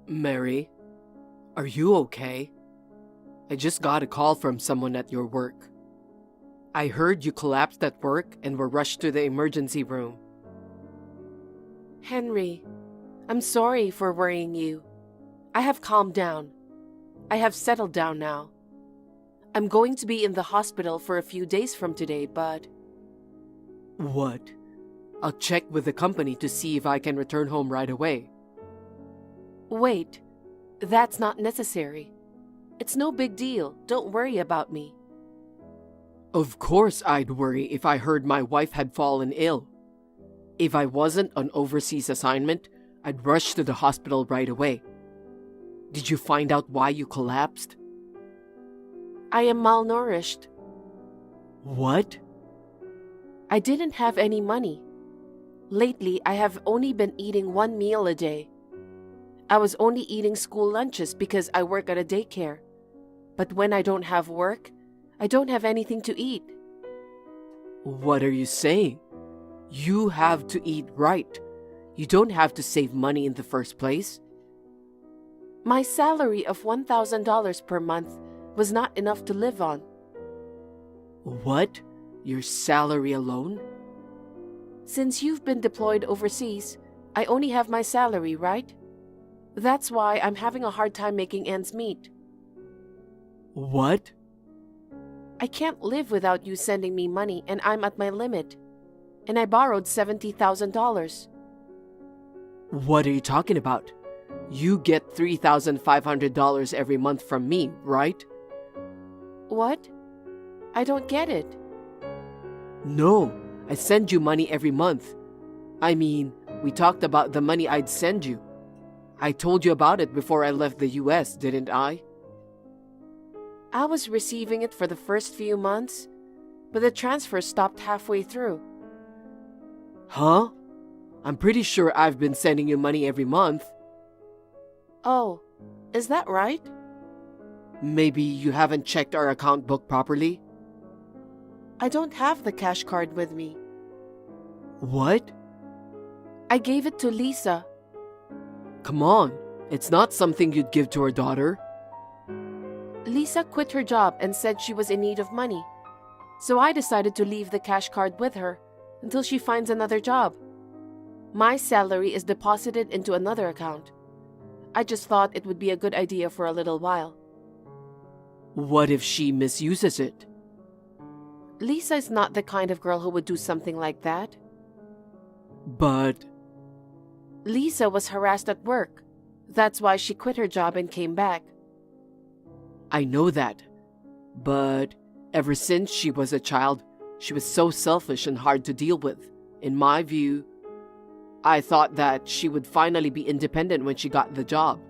Mary, are you okay? I just got a call from someone at your work. I heard you collapsed at work and were rushed to the emergency room. Henry, I'm sorry for worrying you. I have calmed down. I have settled down now. I'm going to be in the hospital for a few days from today, but... What? I'll check with the company to see if I can return home right away. Wait, that's not necessary. It's no big deal. Don't worry about me. Of course I'd worry if I heard my wife had fallen ill. If I wasn't on overseas assignment, I'd rush to the hospital right away. Did you find out why you collapsed? I am malnourished. What? I didn't have any money. Lately, I have only been eating one meal a day. I was only eating school lunches because I work at a daycare. But when I don't have work, I don't have anything to eat. What are you saying? You have to eat right. You don't have to save money in the first place. My salary of $1,000 per month was not enough to live on. What? Your salary alone? Since you've been deployed overseas, I only have my salary, right? That's why I'm having a hard time making ends meet. What? I can't live without you sending me money, and I'm at my limit. And I borrowed $70,000. What are you talking about? You get $3,500 every month from me, right? What? I don't get it. No, I send you money every month. I mean, we talked about the money I'd send you. I told you about it before I left the US, didn't I? I was receiving it for the first few months, but the transfer stopped halfway through. Huh? I'm pretty sure I've been sending you money every month. Oh, is that right? Maybe you haven't checked our account book properly? I don't have the cash card with me. What? I gave it to Lisa. Come on, it's not something you'd give to her daughter. Lisa quit her job and said she was in need of money. So I decided to leave the cash card with her until she finds another job. My salary is deposited into another account. I just thought it would be a good idea for a little while. What if she misuses it? Lisa is not the kind of girl who would do something like that. But... Lisa was harassed at work. That's why she quit her job and came back. I know that. But ever since she was a child, she was so selfish and hard to deal with. In my view, I thought that she would finally be independent when she got the job.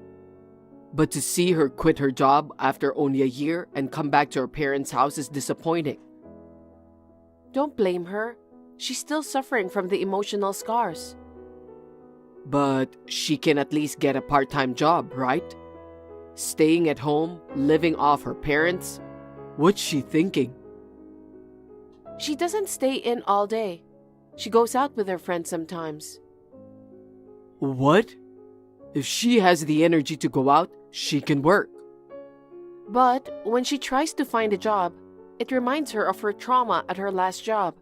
But to see her quit her job after only a year and come back to her parents' house is disappointing. Don't blame her. She's still suffering from the emotional scars. But she can at least get a part-time job, right? Staying at home, living off her parents. What's she thinking? She doesn't stay in all day. She goes out with her friends sometimes. What? If she has the energy to go out, she can work. But when she tries to find a job, it reminds her of her trauma at her last job.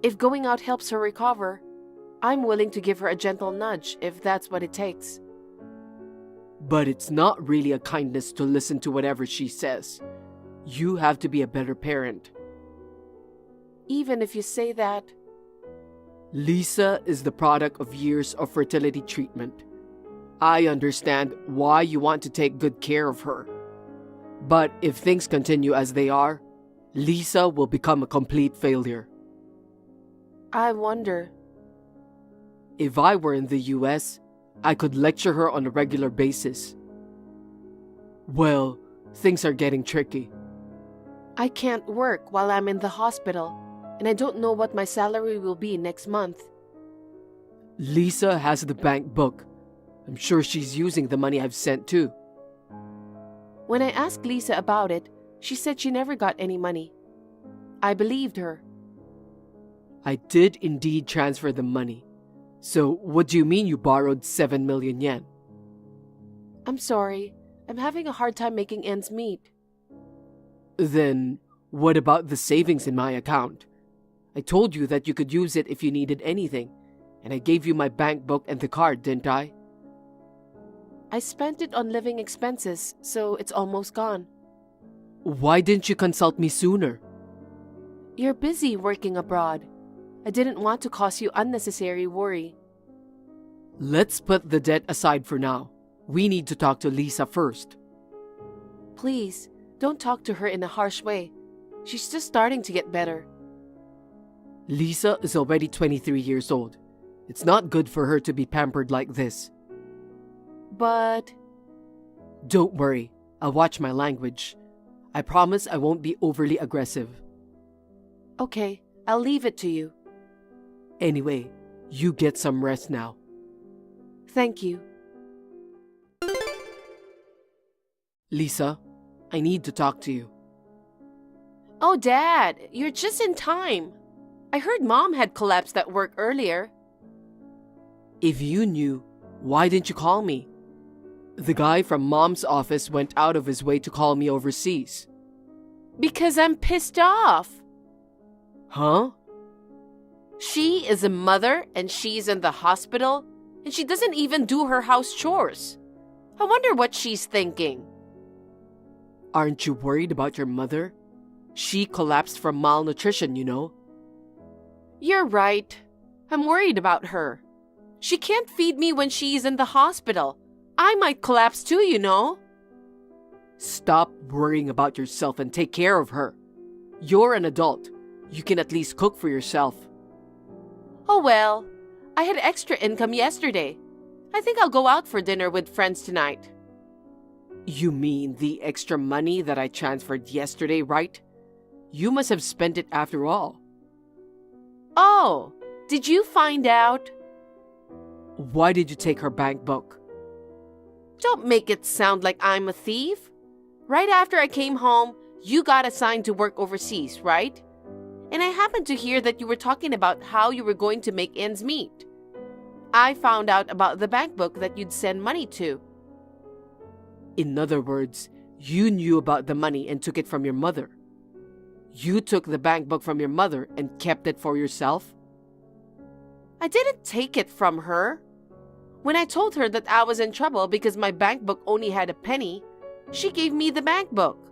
If going out helps her recover, I'm willing to give her a gentle nudge if that's what it takes. But it's not really a kindness to listen to whatever she says. You have to be a better parent. Even if you say that. Lisa is the product of years of fertility treatment. I understand why you want to take good care of her. But if things continue as they are, Lisa will become a complete failure. I wonder. If I were in the US, I could lecture her on a regular basis. Well, things are getting tricky. I can't work while I'm in the hospital, and I don't know what my salary will be next month. Lisa has the bank book. I'm sure she's using the money I've sent too. When I asked Lisa about it, she said she never got any money. I believed her. I did indeed transfer the money. So what do you mean you borrowed 7 million yen? I'm sorry. I'm having a hard time making ends meet. Then, what about the savings in my account? I told you that you could use it if you needed anything, and I gave you my bank book and the card, didn't I? I spent it on living expenses, so it's almost gone. Why didn't you consult me sooner? You're busy working abroad. I didn't want to cause you unnecessary worry. Let's put the debt aside for now. We need to talk to Lisa first. Please, don't talk to her in a harsh way. She's just starting to get better. Lisa is already 23 years old. It's not good for her to be pampered like this. But... Don't worry, I'll watch my language. I promise I won't be overly aggressive. Okay, I'll leave it to you. Anyway, you get some rest now. Thank you. Lisa, I need to talk to you. Oh, Dad, you're just in time. I heard Mom had collapsed at work earlier. If you knew, why didn't you call me? The guy from Mom's office went out of his way to call me overseas. Because I'm pissed off. Huh? She is a mother and she's in the hospital and she doesn't even do her house chores. I wonder what she's thinking. Aren't you worried about your mother? She collapsed from malnutrition, you know. You're right. I'm worried about her. She can't feed me when she's in the hospital. I might collapse too, you know. Stop worrying about yourself and take care of her. You're an adult. You can at least cook for yourself. Oh well, I had extra income yesterday. I think I'll go out for dinner with friends tonight. You mean the extra money that I transferred yesterday, right? You must have spent it after all. Oh, did you find out? Why did you take her bank book? Don't make it sound like I'm a thief. Right after I came home, you got assigned to work overseas, right? And I happened to hear that you were talking about how you were going to make ends meet. I found out about the bank book that you'd send money to. In other words, you knew about the money and took it from your mother. You took the bank book from your mother and kept it for yourself? I didn't take it from her. When I told her that I was in trouble because my bank book only had a penny, she gave me the bank book.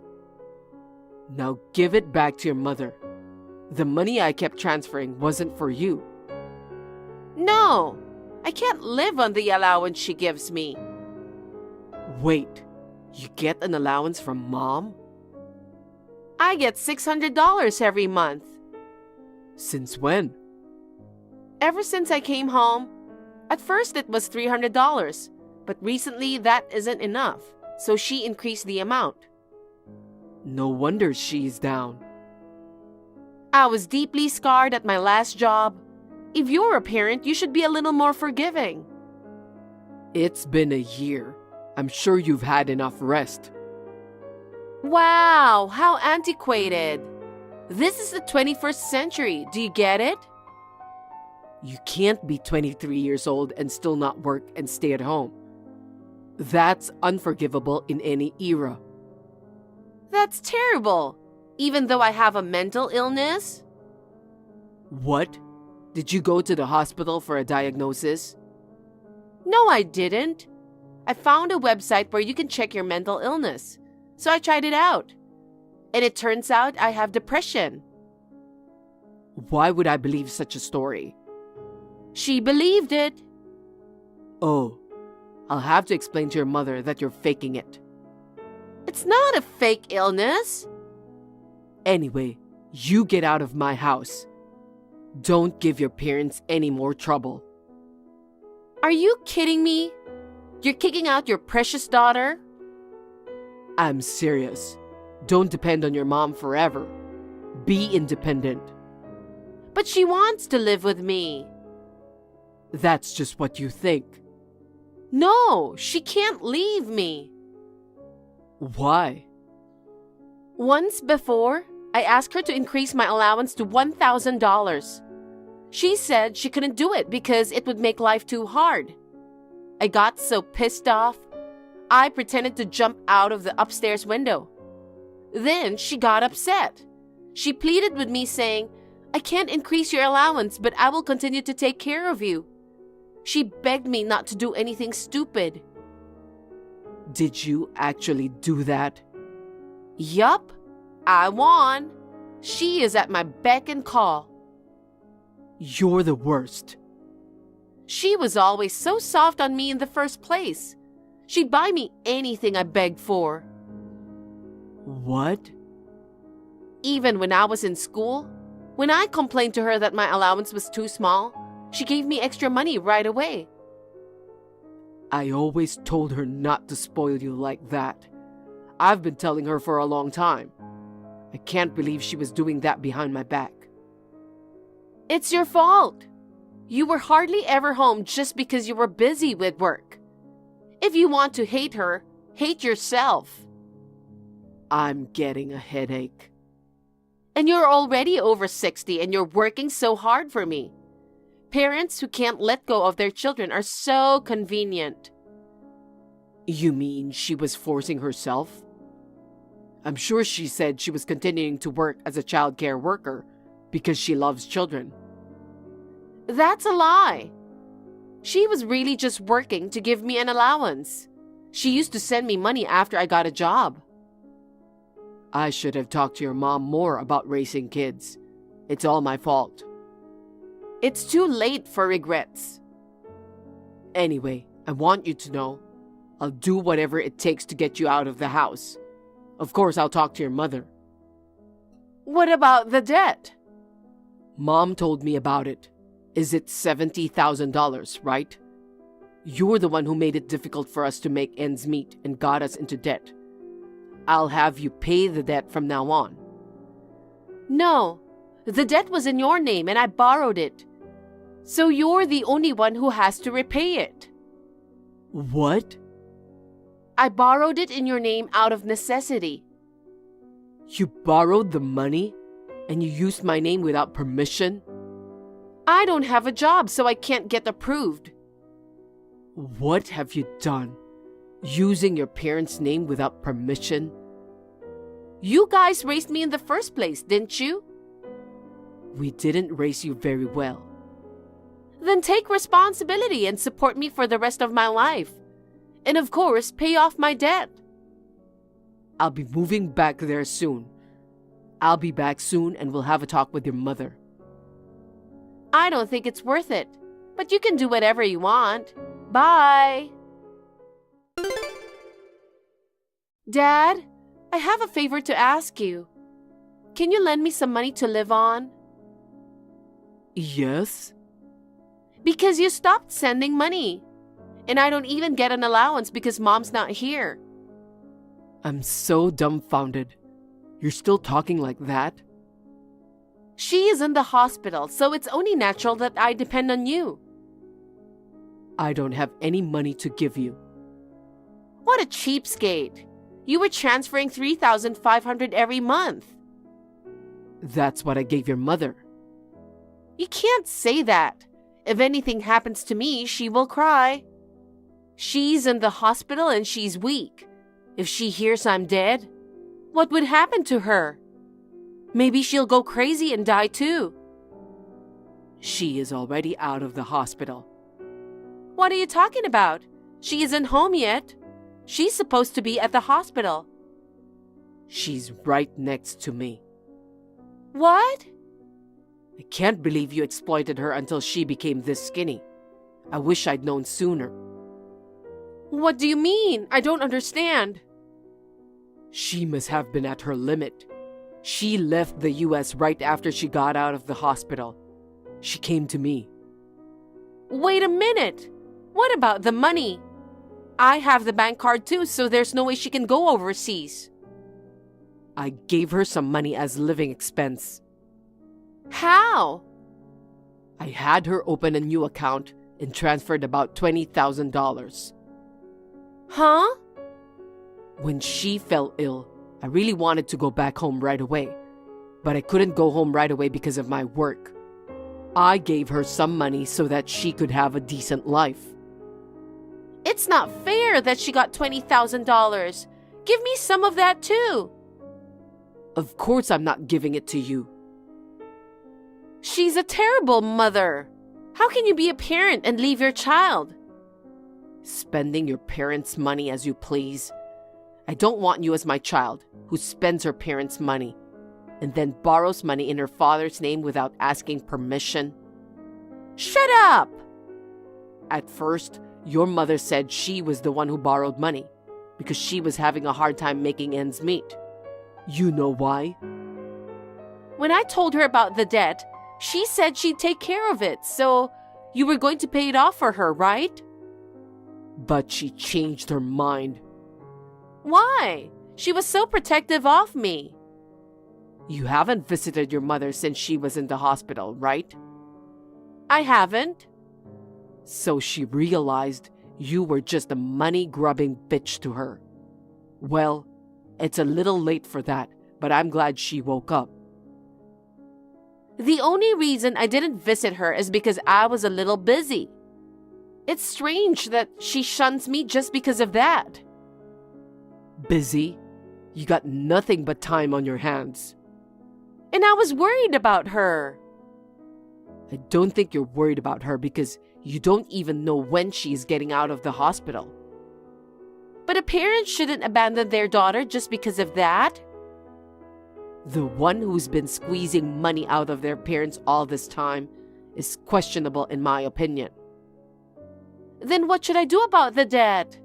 Now give it back to your mother. The money I kept transferring wasn't for you. No, I can't live on the allowance she gives me. Wait, you get an allowance from Mom? I get $600 every month. Since when? Ever since I came home. At first it was $300, but recently that isn't enough, so she increased the amount. No wonder she's down. I was deeply scarred at my last job. If you're a parent, you should be a little more forgiving. It's been a year. I'm sure you've had enough rest. Wow, how antiquated. This is the 21st century. Do you get it? You can't be 23 years old and still not work and stay at home. That's unforgivable in any era. That's terrible. Even though I have a mental illness? What? Did you go to the hospital for a diagnosis? No, I didn't. I found a website where you can check your mental illness. So I tried it out. And it turns out I have depression. Why would I believe such a story? She believed it. Oh, I'll have to explain to your mother that you're faking it. It's not a fake illness. Anyway, you get out of my house. Don't give your parents any more trouble. Are you kidding me? You're kicking out your precious daughter? I'm serious. Don't depend on your mom forever. Be independent. But she wants to live with me. That's just what you think. No, she can't leave me. Why? Once before, I asked her to increase my allowance to $1,000. She said she couldn't do it because it would make life too hard. I got so pissed off. I pretended to jump out of the upstairs window. Then she got upset. She pleaded with me saying, "I can't increase your allowance, but I will continue to take care of you." She begged me not to do anything stupid. Did you actually do that? Yup, I won. She is at my beck and call. You're the worst. She was always so soft on me in the first place. She'd buy me anything I begged for. What? Even when I was in school, when I complained to her that my allowance was too small, she gave me extra money right away. I always told her not to spoil you like that. I've been telling her for a long time. I can't believe she was doing that behind my back. It's your fault. You were hardly ever home just because you were busy with work. If you want to hate her, hate yourself. I'm getting a headache. And you're already over 60 and you're working so hard for me. Parents who can't let go of their children are so convenient. You mean she was forcing herself? I'm sure she said she was continuing to work as a child care worker because she loves children. That's a lie. She was really just working to give me an allowance. She used to send me money after I got a job. I should have talked to your mom more about raising kids. It's all my fault. It's too late for regrets. Anyway, I want you to know, I'll do whatever it takes to get you out of the house. Of course, I'll talk to your mother. What about the debt? Mom told me about it. Is it $70,000, right? You're the one who made it difficult for us to make ends meet and got us into debt. I'll have you pay the debt from now on. No, the debt was in your name and I borrowed it. So you're the only one who has to repay it. What? I borrowed it in your name out of necessity. You borrowed the money and you used my name without permission? I don't have a job, so I can't get approved. What have you done? Using your parents' name without permission? You guys raised me in the first place, didn't you? We didn't raise you very well. Then take responsibility and support me for the rest of my life. And of course, pay off my debt. I'll be moving back there soon. I'll be back soon and we'll have a talk with your mother. I don't think it's worth it, but you can do whatever you want. Bye. Dad, I have a favor to ask you. Can you lend me some money to live on? Yes? Because you stopped sending money. And I don't even get an allowance because Mom's not here. I'm so dumbfounded. You're still talking like that? She is in the hospital, so it's only natural that I depend on you. I don't have any money to give you. What a cheapskate. You were transferring $3,500 every month. That's what I gave your mother. You can't say that. If anything happens to me, she will cry. She's in the hospital and she's weak. If she hears I'm dead, what would happen to her? Maybe she'll go crazy and die too. She is already out of the hospital. What are you talking about? She isn't home yet. She's supposed to be at the hospital. She's right next to me. What? I can't believe you exploited her until she became this skinny. I wish I'd known sooner. What do you mean? I don't understand. She must have been at her limit. She left the US right after she got out of the hospital. She came to me. Wait a minute. What about the money? I have the bank card too, so there's no way she can go overseas. I gave her some money as living expense. How? I had her open a new account and transferred about $20,000. Huh? When she fell ill, I really wanted to go back home right away, but I couldn't go home right away because of my work. I gave her some money so that she could have a decent life. It's not fair that she got $20,000. Give me some of that too. Of course I'm not giving it to you. She's a terrible mother. How can you be a parent and leave your child? Spending your parents' money as you please. I don't want you as my child who spends her parents' money and then borrows money in her father's name without asking permission. Shut up! At first, your mother said she was the one who borrowed money because she was having a hard time making ends meet. You know why? When I told her about the debt, she said she'd take care of it, so you were going to pay it off for her, right? But she changed her mind. Why? She was so protective of me. You haven't visited your mother since she was in the hospital, right? I haven't. So she realized you were just a money-grubbing bitch to her. Well, it's a little late for that, but I'm glad she woke up. The only reason I didn't visit her is because I was a little busy. It's strange that she shuns me just because of that. Busy? You got nothing but time on your hands. And I was worried about her. I don't think you're worried about her because you don't even know when she's getting out of the hospital. But a parent shouldn't abandon their daughter just because of that. The one who's been squeezing money out of their parents all this time is questionable in my opinion. Then what should I do about the debt?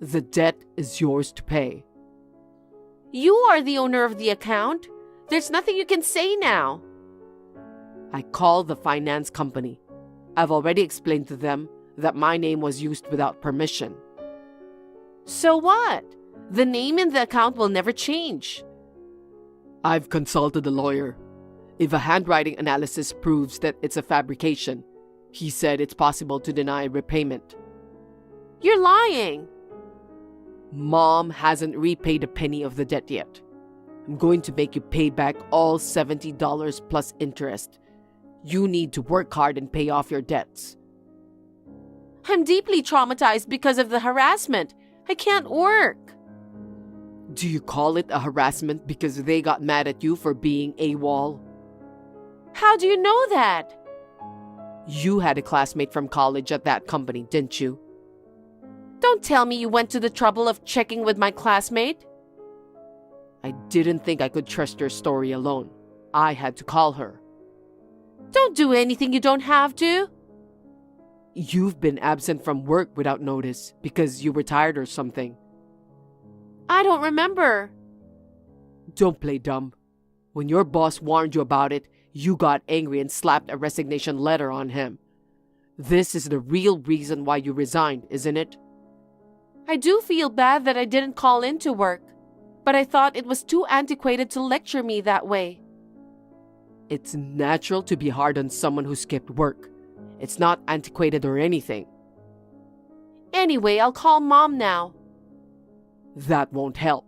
The debt is yours to pay. You are the owner of the account. There's nothing you can say now. I called the finance company. I've already explained to them that my name was used without permission. So what? The name in the account will never change. I've consulted a lawyer. If a handwriting analysis proves that it's a fabrication, he said it's possible to deny repayment. You're lying. Mom hasn't repaid a penny of the debt yet. I'm going to make you pay back all $70 plus interest. You need to work hard and pay off your debts. I'm deeply traumatized because of the harassment. I can't work. Do you call it a harassment because they got mad at you for being AWOL? How do you know that? You had a classmate from college at that company, didn't you? Don't tell me you went to the trouble of checking with my classmate. I didn't think I could trust your story alone. I had to call her. Don't do anything you don't have to. You've been absent from work without notice because you were tired or something. I don't remember. Don't play dumb. When your boss warned you about it, you got angry and slapped a resignation letter on him. This is the real reason why you resigned, isn't it? I do feel bad that I didn't call in to work, but I thought it was too antiquated to lecture me that way. It's natural to be hard on someone who skipped work. It's not antiquated or anything. Anyway, I'll call Mom now. That won't help.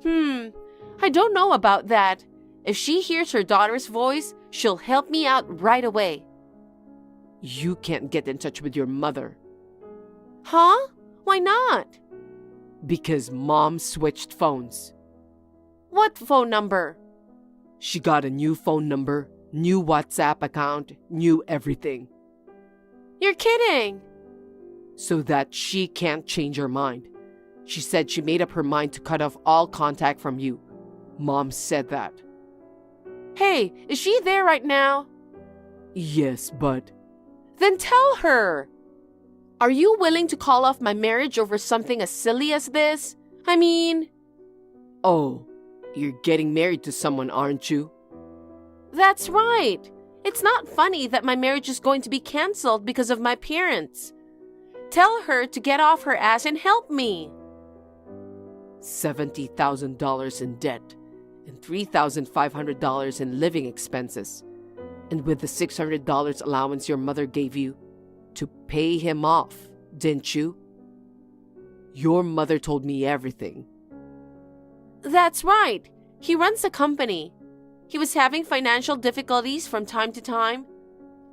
I don't know about that. If she hears her daughter's voice, she'll help me out right away. You can't get in touch with your mother. Huh? Why not? Because Mom switched phones. What phone number? She got a new phone number, new WhatsApp account, new everything. You're kidding. So that she can't change her mind. She said she made up her mind to cut off all contact from you. Mom said that. Hey, is she there right now? Yes, but... Then tell her. Are you willing to call off my marriage over something as silly as this? I mean... Oh, you're getting married to someone, aren't you? That's right. It's not funny that my marriage is going to be canceled because of my parents. Tell her to get off her ass and help me. $70,000 in debt and $3,500 in living expenses. And with the $600 allowance your mother gave you to pay him off, didn't you? Your mother told me everything. That's right. He runs a company. He was having financial difficulties from time to time.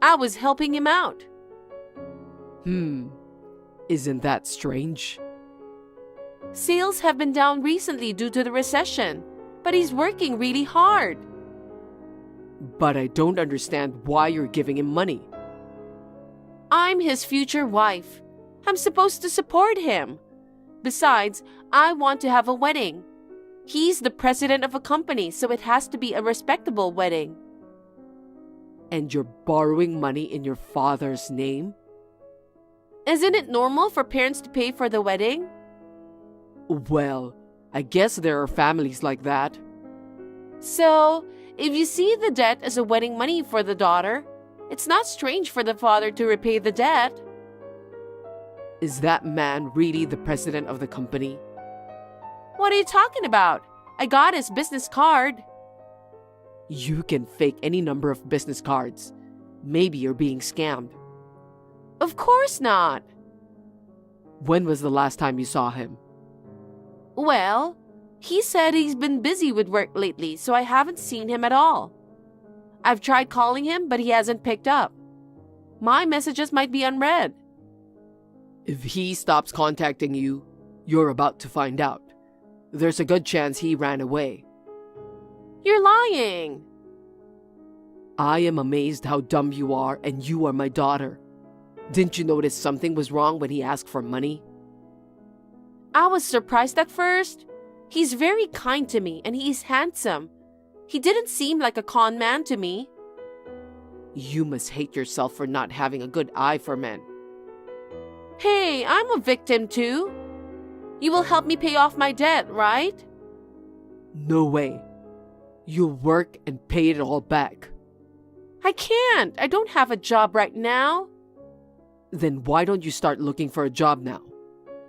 I was helping him out. Isn't that strange? Sales have been down recently due to the recession, but he's working really hard. But I don't understand why you're giving him money. I'm his future wife. I'm supposed to support him. Besides, I want to have a wedding. He's the president of a company, so it has to be a respectable wedding. And you're borrowing money in your father's name? Isn't it normal for parents to pay for the wedding? Well, I guess there are families like that. So, if you see the debt as a wedding money for the daughter, it's not strange for the father to repay the debt. Is that man really the president of the company? What are you talking about? I got his business card. You can fake any number of business cards. Maybe you're being scammed. Of course not. When was the last time you saw him? Well, he said he's been busy with work lately, so I haven't seen him at all. I've tried calling him, but he hasn't picked up. My messages might be unread. If he stops contacting you, you're about to find out. There's a good chance he ran away. You're lying. I am amazed how dumb you are, and you are my daughter. Didn't you notice something was wrong when he asked for money? I was surprised at first. He's very kind to me, and he's handsome. He didn't seem like a con man to me. You must hate yourself for not having a good eye for men. Hey, I'm a victim too. You will help me pay off my debt, right? No way. You'll work and pay it all back. I can't. I don't have a job right now. Then why don't you start looking for a job now?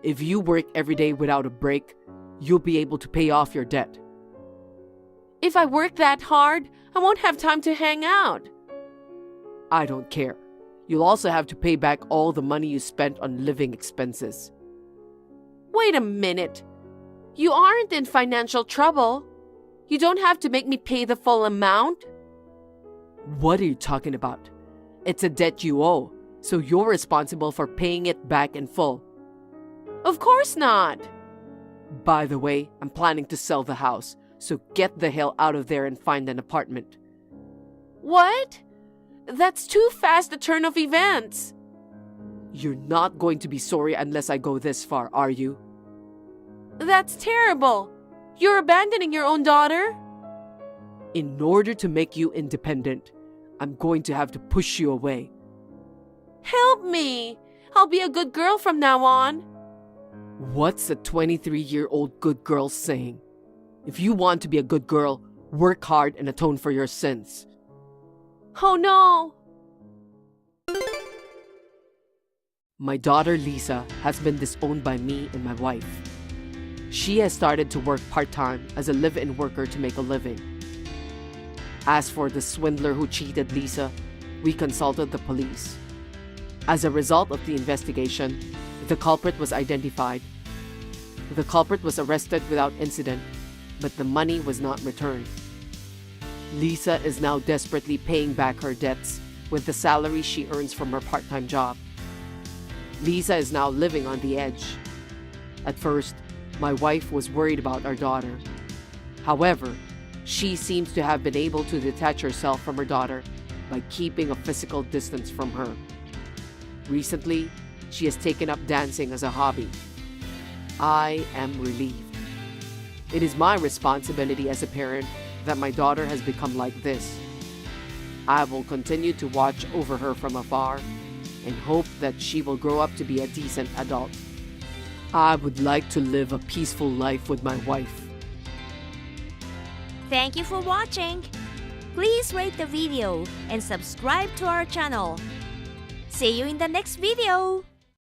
If you work every day without a break, you'll be able to pay off your debt. If I work that hard, I won't have time to hang out. I don't care. You'll also have to pay back all the money you spent on living expenses. Wait a minute. You aren't in financial trouble. You don't have to make me pay the full amount. What are you talking about? It's a debt you owe, so you're responsible for paying it back in full. Of course not. By the way, I'm planning to sell the house, so get the hell out of there and find an apartment. What? That's too fast a turn of events. You're not going to be sorry unless I go this far, are you? That's terrible. You're abandoning your own daughter? In order to make you independent, I'm going to have to push you away. Help me. I'll be a good girl from now on. What's a 23-year-old good girl saying? If you want to be a good girl, work hard and atone for your sins. Oh no! My daughter Lisa has been disowned by me and my wife. She has started to work part-time as a live-in worker to make a living. As for the swindler who cheated Lisa, we consulted the police. As a result of the investigation, the culprit was identified. The culprit was arrested without incident, but the money was not returned. Lisa is now desperately paying back her debts with the salary she earns from her part-time job. Lisa is now living on the edge. At first, my wife was worried about our daughter. However, she seems to have been able to detach herself from her daughter by keeping a physical distance from her. Recently, she has taken up dancing as a hobby. I am relieved. It is my responsibility as a parent that my daughter has become like this. I will continue to watch over her from afar and hope that she will grow up to be a decent adult. I would like to live a peaceful life with my wife. Thank you for watching. Please rate the video and subscribe to our channel. See you in the next video.